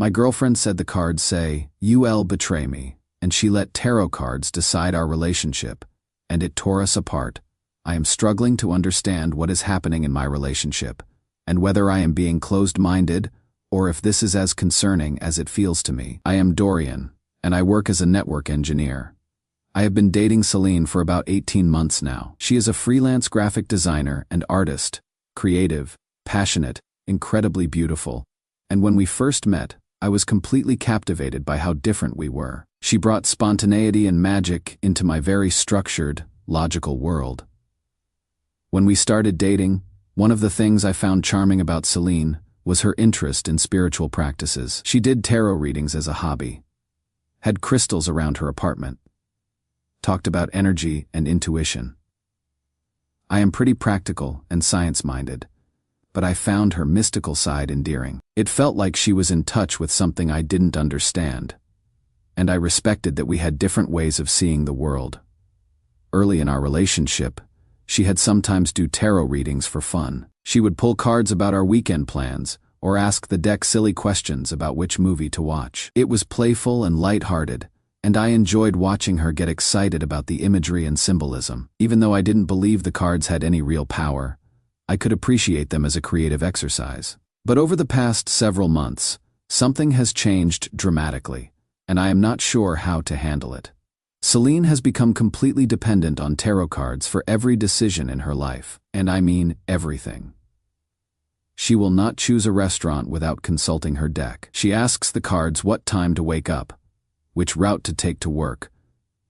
My girlfriend said the cards say, "You'll betray me," and she let tarot cards decide our relationship, and it tore us apart. I am struggling to understand what is happening in my relationship, and whether I am being closed-minded or if this is as concerning as it feels to me. I am Dorian, and I work as a network engineer. I have been dating Celine for about 18 months now. She is a freelance graphic designer and artist, creative, passionate, incredibly beautiful, and when we first met, I was completely captivated by how different we were. She brought spontaneity and magic into my very structured, logical world. When we started dating, one of the things I found charming about Celine was her interest in spiritual practices. She did tarot readings as a hobby, had crystals around her apartment, talked about energy and intuition. I am pretty practical and science-minded, but I found her mystical side endearing. It felt like she was in touch with something I didn't understand, and I respected that we had different ways of seeing the world. Early in our relationship, she had sometimes do tarot readings for fun. She would pull cards about our weekend plans, or ask the deck silly questions about which movie to watch. It was playful and lighthearted, and I enjoyed watching her get excited about the imagery and symbolism. Even though I didn't believe the cards had any real power, I could appreciate them as a creative exercise. But over the past several months, something has changed dramatically, and I am not sure how to handle it. Celine has become completely dependent on tarot cards for every decision in her life, and I mean everything. She will not choose a restaurant without consulting her deck. She asks the cards what time to wake up, which route to take to work,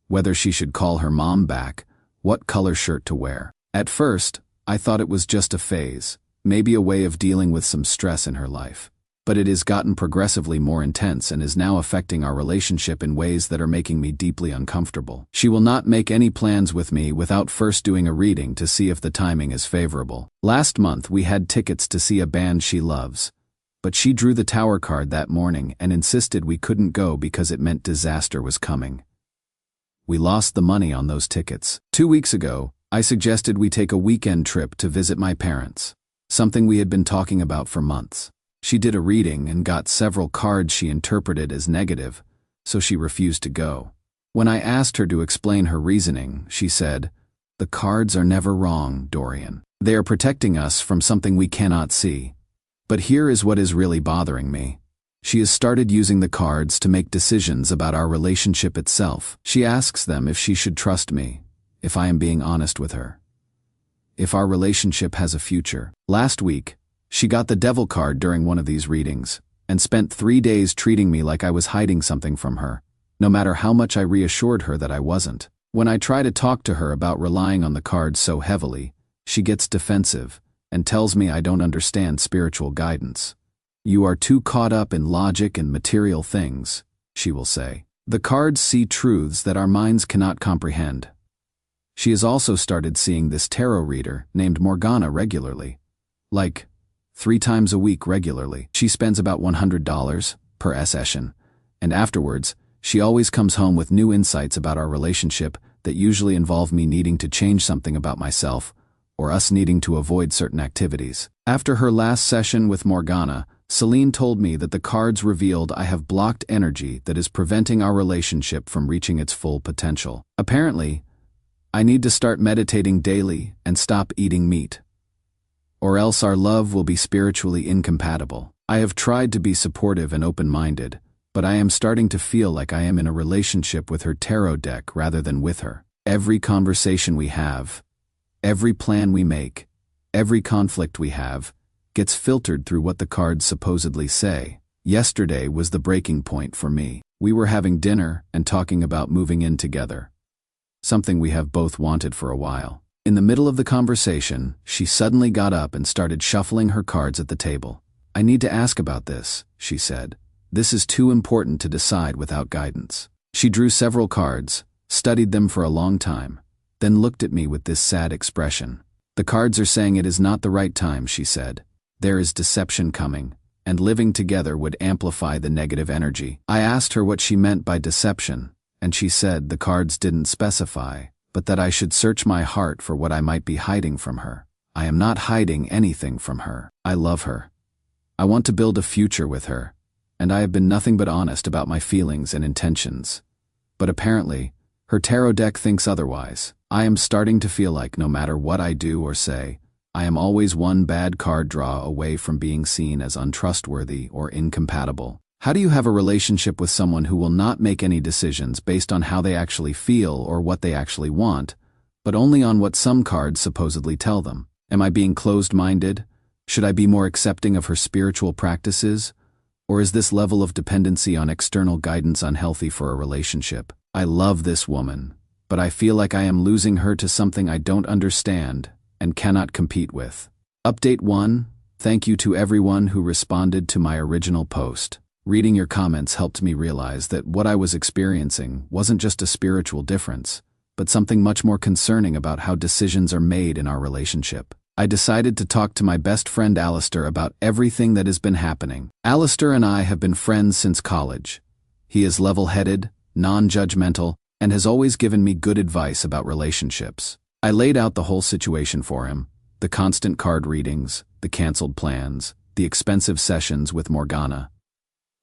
whether she should call her mom back, what color shirt to wear. At first, I thought it was just a phase, maybe a way of dealing with some stress in her life. But it has gotten progressively more intense and is now affecting our relationship in ways that are making me deeply uncomfortable. She will not make any plans with me without first doing a reading to see if the timing is favorable. Last month we had tickets to see a band she loves, but she drew the Tower card that morning and insisted we couldn't go because it meant disaster was coming. We lost the money on those tickets. 2 weeks ago, I suggested we take a weekend trip to visit my parents, something we had been talking about for months. She did a reading and got several cards she interpreted as negative, so she refused to go. When I asked her to explain her reasoning, she said, "The cards are never wrong, Dorian. They are protecting us from something we cannot see. But here is what is really bothering me. She has started using the cards to make decisions about our relationship itself. She asks them if she should trust me, if I am being honest with her, if our relationship has a future." Last week, she got the Devil card during one of these readings, and spent 3 days treating me like I was hiding something from her, no matter how much I reassured her that I wasn't. When I try to talk to her about relying on the cards so heavily, she gets defensive and tells me I don't understand spiritual guidance. "You are too caught up in logic and material things," she will say. The cards see truths that our minds cannot comprehend. She has also started seeing this tarot reader named Morgana regularly, like 3 times a week regularly. She spends about $100 per session, and afterwards, she always comes home with new insights about our relationship that usually involve me needing to change something about myself, or us needing to avoid certain activities. After her last session with Morgana, Celine told me that the cards revealed I have blocked energy that is preventing our relationship from reaching its full potential. Apparently, I need to start meditating daily and stop eating meat, or else our love will be spiritually incompatible. I have tried to be supportive and open-minded, but I am starting to feel like I am in a relationship with her tarot deck rather than with her. Every conversation we have, every plan we make, every conflict we have, gets filtered through what the cards supposedly say. Yesterday was the breaking point for me. We were having dinner and talking about moving in together, something we have both wanted for a while. In the middle of the conversation, she suddenly got up and started shuffling her cards at the table. "I need to ask about this," she said. "This is too important to decide without guidance." She drew several cards, studied them for a long time, then looked at me with this sad expression. "The cards are saying it is not the right time," she said. "There is deception coming, and living together would amplify the negative energy." I asked her what she meant by deception, and she said the cards didn't specify, but that I should search my heart for what I might be hiding from her. I am not hiding anything from her. I love her. I want to build a future with her, and I have been nothing but honest about my feelings and intentions. But apparently, her tarot deck thinks otherwise. I am starting to feel like no matter what I do or say, I am always one bad card draw away from being seen as untrustworthy or incompatible. How do you have a relationship with someone who will not make any decisions based on how they actually feel or what they actually want, but only on what some cards supposedly tell them? Am I being closed-minded? Should I be more accepting of her spiritual practices? Or is this level of dependency on external guidance unhealthy for a relationship? I love this woman, but I feel like I am losing her to something I don't understand and cannot compete with. Update 1. Thank you to everyone who responded to my original post. Reading your comments helped me realize that what I was experiencing wasn't just a spiritual difference, but something much more concerning about how decisions are made in our relationship. I decided to talk to my best friend Alistair about everything that has been happening. Alistair and I have been friends since college. He is level-headed, non-judgmental, and has always given me good advice about relationships. I laid out the whole situation for him: the constant card readings, the canceled plans, the expensive sessions with Morgana,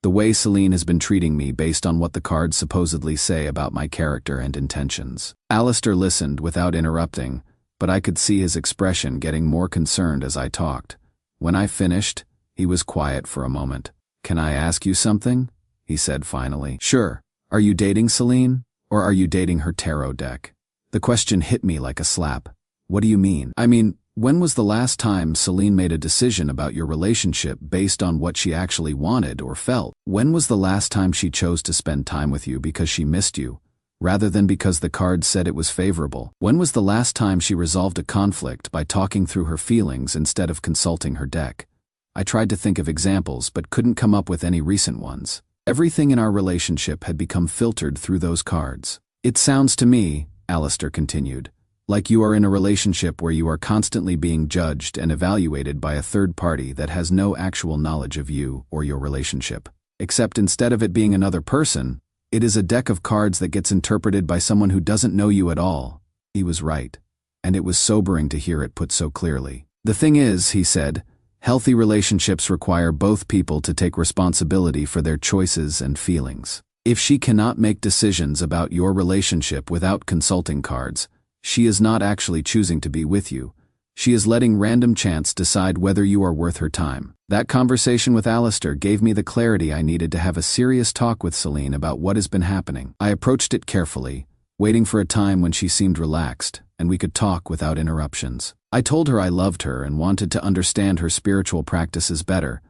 the way Celine has been treating me based on what the cards supposedly say about my character and intentions. Alistair listened without interrupting, but I could see his expression getting more concerned as I talked. When I finished, he was quiet for a moment. "Can I ask you something?" he said finally. "Sure. Are you dating Celine, or are you dating her tarot deck?" The question hit me like a slap. "What do you mean?" "I mean, when was the last time Celine made a decision about your relationship based on what she actually wanted or felt? When was the last time she chose to spend time with you because she missed you, rather than because the cards said it was favorable? When was the last time she resolved a conflict by talking through her feelings instead of consulting her deck?" I tried to think of examples but couldn't come up with any recent ones. Everything in our relationship had become filtered through those cards. "It sounds to me," Alistair continued, "like you are in a relationship where you are constantly being judged and evaluated by a third party that has no actual knowledge of you or your relationship. Except instead of it being another person, it is a deck of cards that gets interpreted by someone who doesn't know you at all." He was right, and it was sobering to hear it put so clearly. "The thing is," he said, "healthy relationships require both people to take responsibility for their choices and feelings. If she cannot make decisions about your relationship without consulting cards, she is not actually choosing to be with you. She is letting random chance decide whether you are worth her time." That conversation with Alistair gave me the clarity I needed to have a serious talk with Celine about what has been happening. I approached it carefully, waiting for a time when she seemed relaxed and we could talk without interruptions. I told her I loved her and wanted to understand her spiritual practices better,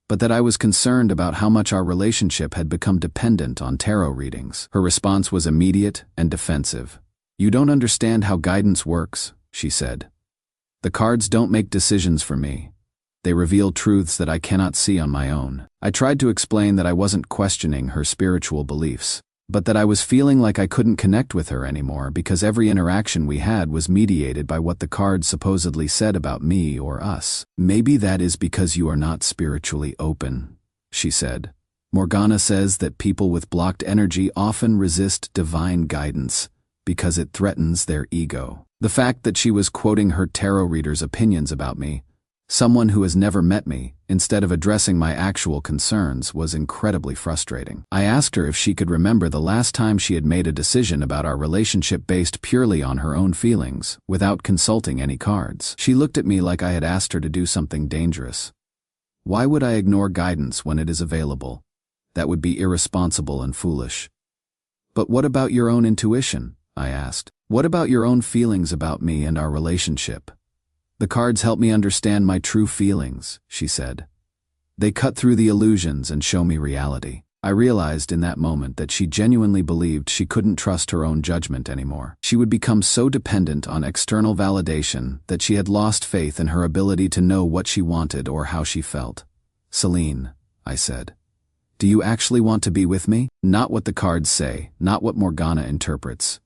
but that I was concerned about how much our relationship had become dependent on tarot readings. Her response was immediate and defensive. "You don't understand how guidance works," she said. "The cards don't make decisions for me. They reveal truths that I cannot see on my own." I tried to explain that I wasn't questioning her spiritual beliefs, but that I was feeling like I couldn't connect with her anymore because every interaction we had was mediated by what the cards supposedly said about me or us. "Maybe that is because you are not spiritually open," she said. "Morgana says that people with blocked energy often resist divine guidance because it threatens their ego." The fact that she was quoting her tarot reader's opinions about me, someone who has never met me, instead of addressing my actual concerns, was incredibly frustrating. I asked her if she could remember the last time she had made a decision about our relationship based purely on her own feelings, without consulting any cards. She looked at me like I had asked her to do something dangerous. Why would I ignore guidance when it is available? That would be irresponsible and foolish. "But what about your own intuition?" I asked. "What about your own feelings about me and our relationship?" "The cards help me understand my true feelings," she said. "They cut through the illusions and show me reality." I realized in that moment that she genuinely believed she couldn't trust her own judgment anymore. She would become so dependent on external validation that she had lost faith in her ability to know what she wanted or how she felt. "Celine," I said, "do you actually want to be with me? Not what the cards say, not what Morgana interprets.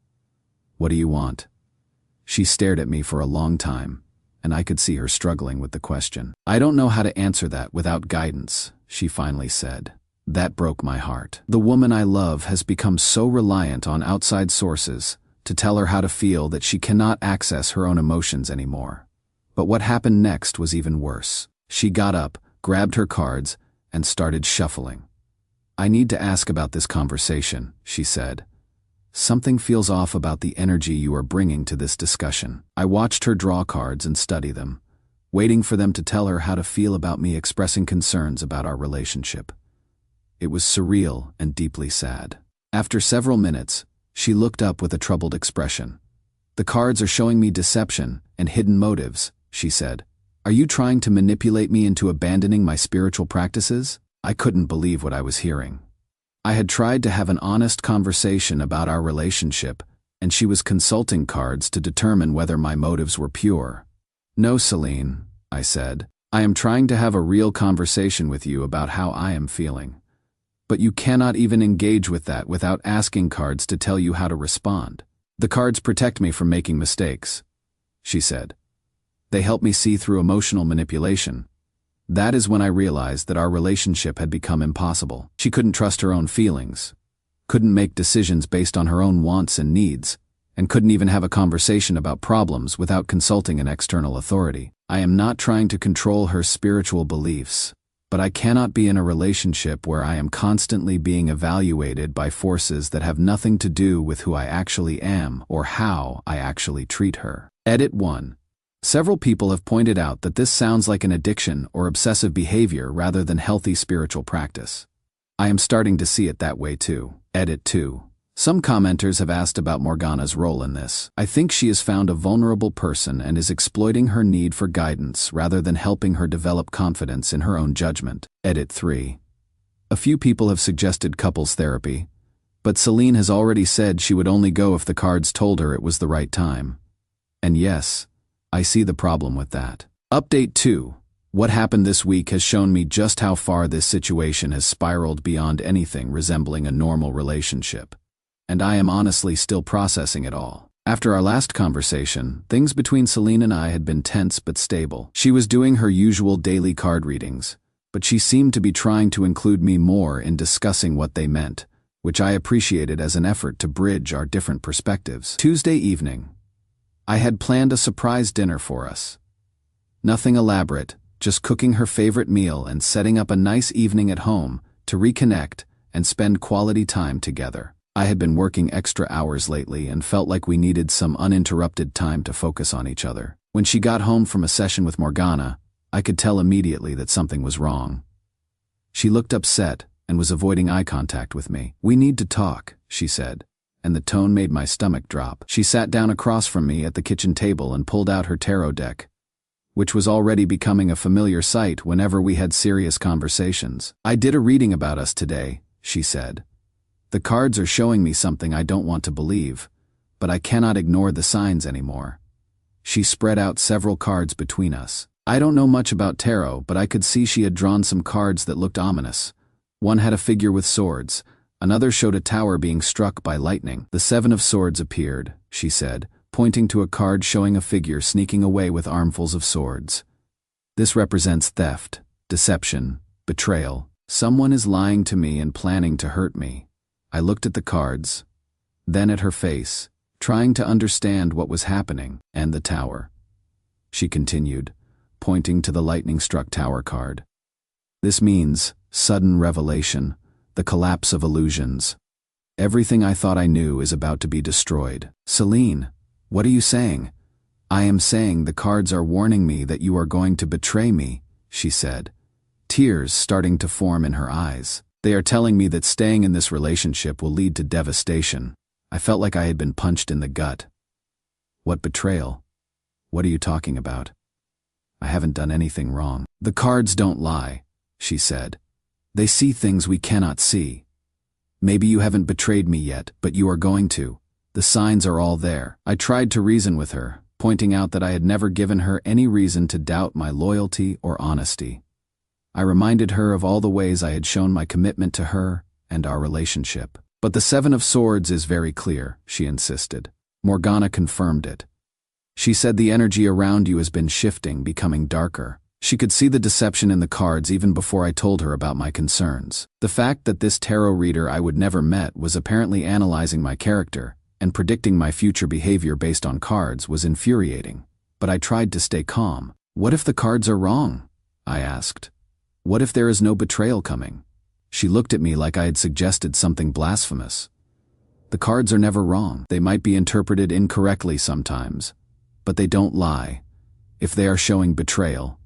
What do you want?" She stared at me for a long time, and I could see her struggling with the question. "I don't know how to answer that without guidance," she finally said. That broke my heart. The woman I love has become so reliant on outside sources to tell her how to feel that she cannot access her own emotions anymore. But what happened next was even worse. She got up, grabbed her cards, and started shuffling. I need to ask about this conversation, she said. Something feels off about the energy you are bringing to this discussion. I watched her draw cards and study them, waiting for them to tell her how to feel about me expressing concerns about our relationship. It was surreal and deeply sad. After several minutes, she looked up with a troubled expression. The cards are showing me deception and hidden motives, she said. Are you trying to manipulate me into abandoning my spiritual practices? I couldn't believe what I was hearing. I had tried to have an honest conversation about our relationship, and she was consulting cards to determine whether my motives were pure. No, Celine, I said. I am trying to have a real conversation with you about how I am feeling. But you cannot even engage with that without asking cards to tell you how to respond. The cards protect me from making mistakes, she said. They help me see through emotional manipulation. That is when I realized that our relationship had become impossible. She couldn't trust her own feelings, couldn't make decisions based on her own wants and needs, and couldn't even have a conversation about problems without consulting an external authority. I am not trying to control her spiritual beliefs, but I cannot be in a relationship where I am constantly being evaluated by forces that have nothing to do with who I actually am or how I actually treat her. Edit 1. Several people have pointed out that this sounds like an addiction or obsessive behavior rather than healthy spiritual practice. I am starting to see it that way too. Edit 2. Some commenters have asked about Morgana's role in this. I think she has found a vulnerable person and is exploiting her need for guidance rather than helping her develop confidence in her own judgment. Edit 3. A few people have suggested couples therapy, but Celine has already said she would only go if the cards told her it was the right time. And yes, I see the problem with that. Update 2. What happened this week has shown me just how far this situation has spiraled beyond anything resembling a normal relationship. And I am honestly still processing it all. After our last conversation, things between Celine and I had been tense but stable. She was doing her usual daily card readings, but she seemed to be trying to include me more in discussing what they meant, which I appreciated as an effort to bridge our different perspectives. Tuesday evening, I had planned a surprise dinner for us. Nothing elaborate, just cooking her favorite meal and setting up a nice evening at home to reconnect and spend quality time together. I had been working extra hours lately and felt like we needed some uninterrupted time to focus on each other. When she got home from a session with Morgana, I could tell immediately that something was wrong. She looked upset and was avoiding eye contact with me. "We need to talk," she said, and the tone made my stomach drop. She sat down across from me at the kitchen table and pulled out her tarot deck, which was already becoming a familiar sight whenever we had serious conversations. "I did a reading about us today," she said. "The cards are showing me something I don't want to believe, but I cannot ignore the signs anymore." She spread out several cards between us. I don't know much about tarot, but I could see she had drawn some cards that looked ominous. One had a figure with swords. Another showed a tower being struck by lightning. "The 7 of Swords appeared," she said, pointing to a card showing a figure sneaking away with armfuls of swords. "This represents theft, deception, betrayal. Someone is lying to me and planning to hurt me." I looked at the cards, then at her face, trying to understand what was happening, and the tower. She continued, pointing to the lightning-struck tower card. "This means sudden revelation, the collapse of illusions. Everything I thought I knew is about to be destroyed." "Celine, what are you saying?" "I am saying the cards are warning me that you are going to betray me," she said, tears starting to form in her eyes. "They are telling me that staying in this relationship will lead to devastation." I felt like I had been punched in the gut. "What betrayal? What are you talking about? I haven't done anything wrong." "The cards don't lie," she said. "They see things we cannot see. Maybe you haven't betrayed me yet, but you are going to. The signs are all there." I tried to reason with her, pointing out that I had never given her any reason to doubt my loyalty or honesty. I reminded her of all the ways I had shown my commitment to her and our relationship. "But the 7 of Swords is very clear," she insisted. Morgana confirmed it. "She said the energy around you has been shifting, becoming darker." She could see the deception in the cards even before I told her about my concerns. The fact that this tarot reader I would never met was apparently analyzing my character and predicting my future behavior based on cards was infuriating. But I tried to stay calm. "What if the cards are wrong?" I asked. "What if there is no betrayal coming?" She looked at me like I had suggested something blasphemous. The cards are never wrong. They might be interpreted incorrectly sometimes, but they don't lie. If they are showing betrayal,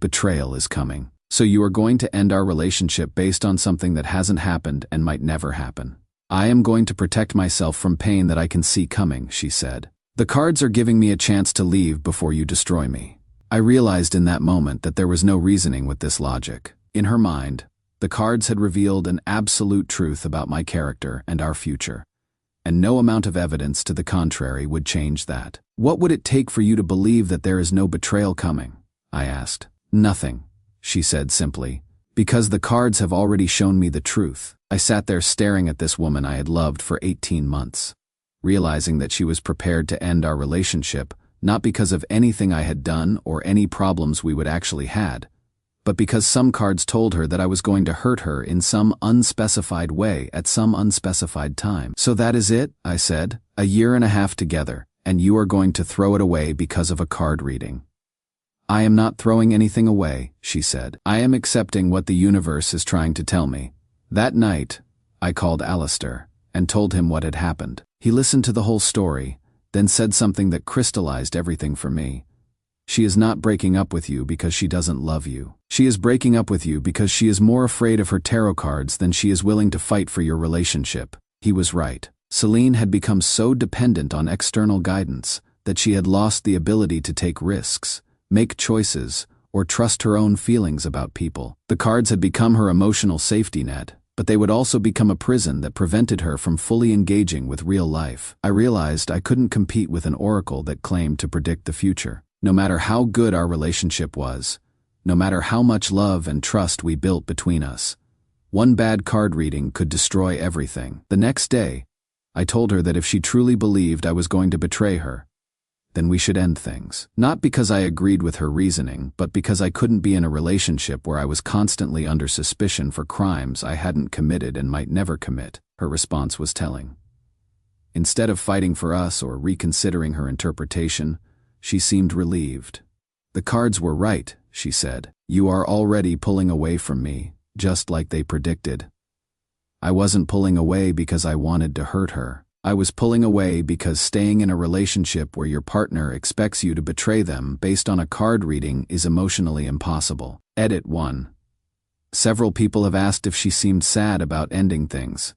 betrayal is coming. So you are going to end our relationship based on something that hasn't happened and might never happen. I am going to protect myself from pain that I can see coming, she said. The cards are giving me a chance to leave before you destroy me. I realized in that moment that there was no reasoning with this logic. In her mind, the cards had revealed an absolute truth about my character and our future, and no amount of evidence to the contrary would change that. What would it take for you to believe that there is no betrayal coming? I asked. Nothing, she said simply, because the cards have already shown me the truth. I sat there staring at this woman I had loved for 18 months, realizing that she was prepared to end our relationship, not because of anything I had done or any problems we would actually had, but because some cards told her that I was going to hurt her in some unspecified way at some unspecified time. So that is it, I said, 1.5 years together, and you are going to throw it away because of a card reading. I am not throwing anything away, she said. I am accepting what the universe is trying to tell me. That night, I called Alistair and told him what had happened. He listened to the whole story, then said something that crystallized everything for me. She is not breaking up with you because she doesn't love you. She is breaking up with you because she is more afraid of her tarot cards than she is willing to fight for your relationship. He was right. Celine had become so dependent on external guidance that she had lost the ability to take risks, make choices, or trust her own feelings about people. The cards had become her emotional safety net, but they would also become a prison that prevented her from fully engaging with real life. I realized I couldn't compete with an oracle that claimed to predict the future. No matter how good our relationship was, no matter how much love and trust we built between us, one bad card reading could destroy everything. The next day, I told her that if she truly believed I was going to betray her, then we should end things. Not because I agreed with her reasoning, but because I couldn't be in a relationship where I was constantly under suspicion for crimes I hadn't committed and might never commit. Her response was telling. Instead of fighting for us or reconsidering her interpretation, she seemed relieved. The cards were right, she said. You are already pulling away from me, just like they predicted. I wasn't pulling away because I wanted to hurt her. I was pulling away because staying in a relationship where your partner expects you to betray them based on a card reading is emotionally impossible. Edit 1. Several people have asked if she seemed sad about ending things.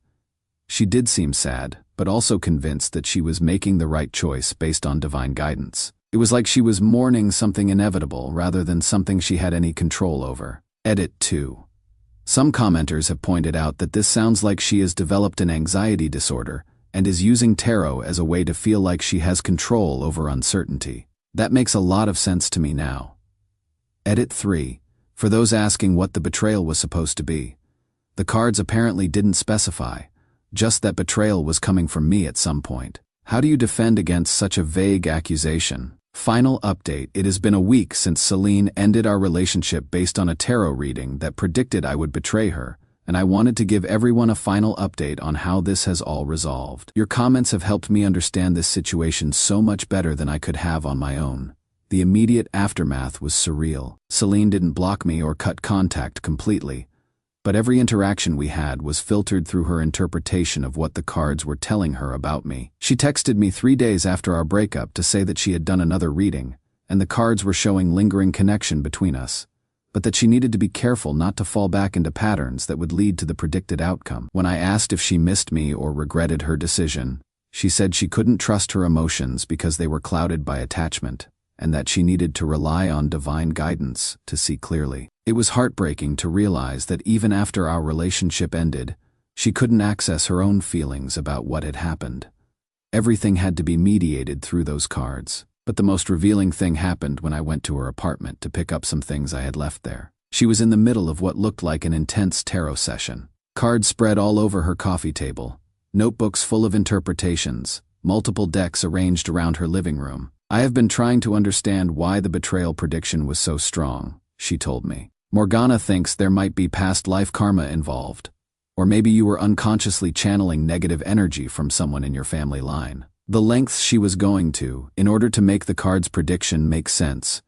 She did seem sad, but also convinced that she was making the right choice based on divine guidance. It was like she was mourning something inevitable rather than something she had any control over. Edit 2. Some commenters have pointed out that this sounds like she has developed an anxiety disorder and is using tarot as a way to feel like she has control over uncertainty. That makes a lot of sense to me now. Edit 3. For those asking what the betrayal was supposed to be, the cards apparently didn't specify, just that betrayal was coming from me at some point. How do you defend against such a vague accusation? Final update: it has been a week since Celine ended our relationship based on a tarot reading that predicted I would betray her, and I wanted to give everyone a final update on how this has all resolved. Your comments have helped me understand this situation so much better than I could have on my own. The immediate aftermath was surreal. Celine didn't block me or cut contact completely, but every interaction we had was filtered through her interpretation of what the cards were telling her about me. She texted me 3 days after our breakup to say that she had done another reading, and the cards were showing lingering connection between us, but that she needed to be careful not to fall back into patterns that would lead to the predicted outcome. When I asked if she missed me or regretted her decision, she said she couldn't trust her emotions because they were clouded by attachment, and that she needed to rely on divine guidance to see clearly. It was heartbreaking to realize that even after our relationship ended, she couldn't access her own feelings about what had happened. Everything had to be mediated through those cards. But the most revealing thing happened when I went to her apartment to pick up some things I had left there. She was in the middle of what looked like an intense tarot session. Cards spread all over her coffee table, notebooks full of interpretations, multiple decks arranged around her living room. I have been trying to understand why the betrayal prediction was so strong, she told me. Morgana thinks there might be past life karma involved, or maybe you were unconsciously channeling negative energy from someone in your family line. The lengths she was going to, in order to make the card's prediction make sense.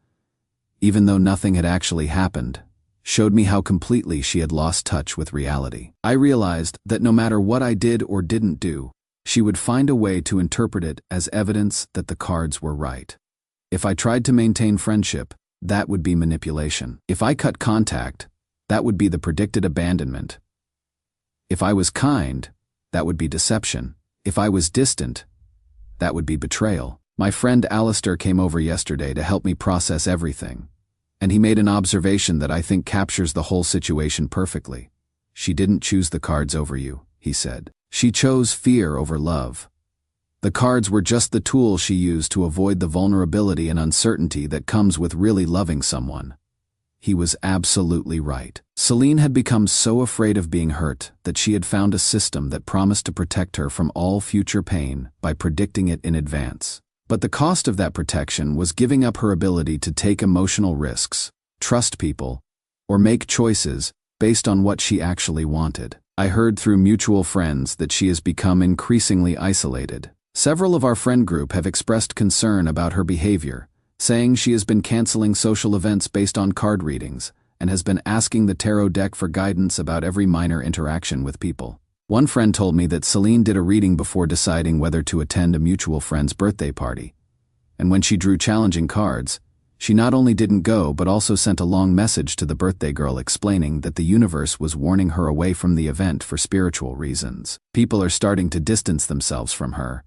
Even though nothing had actually happened, showed me how completely she had lost touch with reality. I realized that no matter what I did or didn't do, she would find a way to interpret it as evidence that the cards were right. If I tried to maintain friendship, that would be manipulation. If I cut contact, that would be the predicted abandonment. If I was kind, that would be deception. If I was distant, that would be betrayal. My friend Alistair came over yesterday to help me process everything, and he made an observation that I think captures the whole situation perfectly. She didn't choose the cards over you, he said. She chose fear over love. The cards were just the tool she used to avoid the vulnerability and uncertainty that comes with really loving someone. He was absolutely right. Celine had become so afraid of being hurt that she had found a system that promised to protect her from all future pain by predicting it in advance. But the cost of that protection was giving up her ability to take emotional risks, trust people, or make choices based on what she actually wanted. I heard through mutual friends that she has become increasingly isolated. Several of our friend group have expressed concern about her behavior, saying she has been canceling social events based on card readings and has been asking the tarot deck for guidance about every minor interaction with people. One friend told me that Celine did a reading before deciding whether to attend a mutual friend's birthday party. And when she drew challenging cards, she not only didn't go but also sent a long message to the birthday girl explaining that the universe was warning her away from the event for spiritual reasons. People are starting to distance themselves from her,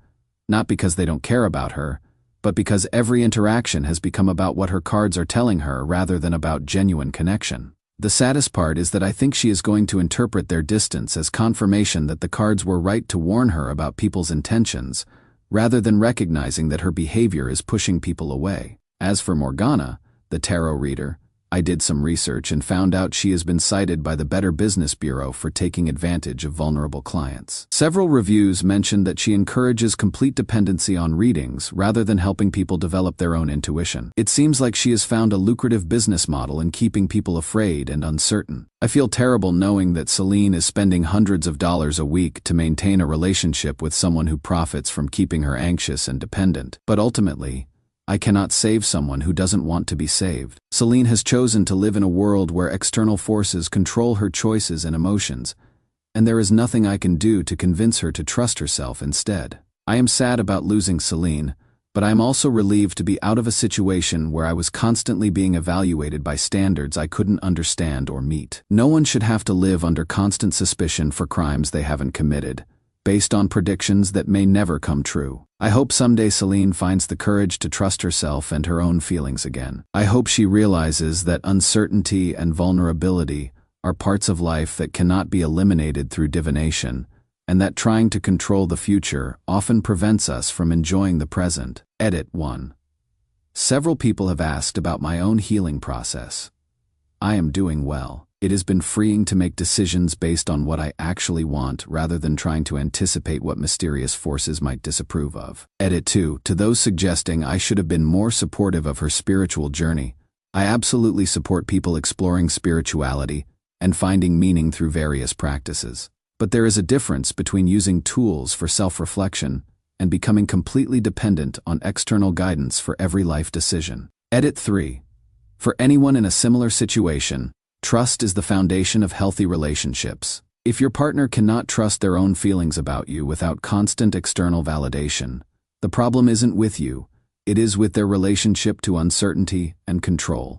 not because they don't care about her, but because every interaction has become about what her cards are telling her rather than about genuine connection. The saddest part is that I think she is going to interpret their distance as confirmation that the cards were right to warn her about people's intentions, rather than recognizing that her behavior is pushing people away. As for Morgana, the tarot reader, I did some research and found out she has been cited by the Better Business Bureau for taking advantage of vulnerable clients. Several reviews mentioned that she encourages complete dependency on readings rather than helping people develop their own intuition. It seems like she has found a lucrative business model in keeping people afraid and uncertain. I feel terrible knowing that Celine is spending hundreds of dollars a week to maintain a relationship with someone who profits from keeping her anxious and dependent. But ultimately, I cannot save someone who doesn't want to be saved. Celine has chosen to live in a world where external forces control her choices and emotions, and there is nothing I can do to convince her to trust herself instead. I am sad about losing Celine, but I am also relieved to be out of a situation where I was constantly being evaluated by standards I couldn't understand or meet. No one should have to live under constant suspicion for crimes they haven't committed, based on predictions that may never come true. I hope someday Celine finds the courage to trust herself and her own feelings again. I hope she realizes that uncertainty and vulnerability are parts of life that cannot be eliminated through divination, and that trying to control the future often prevents us from enjoying the present. Edit 1. Several people have asked about my own healing process. I am doing well. It has been freeing to make decisions based on what I actually want rather than trying to anticipate what mysterious forces might disapprove of. Edit 2. To those suggesting I should have been more supportive of her spiritual journey, I absolutely support people exploring spirituality and finding meaning through various practices. But there is a difference between using tools for self-reflection and becoming completely dependent on external guidance for every life decision. Edit 3. For anyone in a similar situation, trust is the foundation of healthy relationships. If your partner cannot trust their own feelings about you without constant external validation, the problem isn't with you, it is with their relationship to uncertainty and control.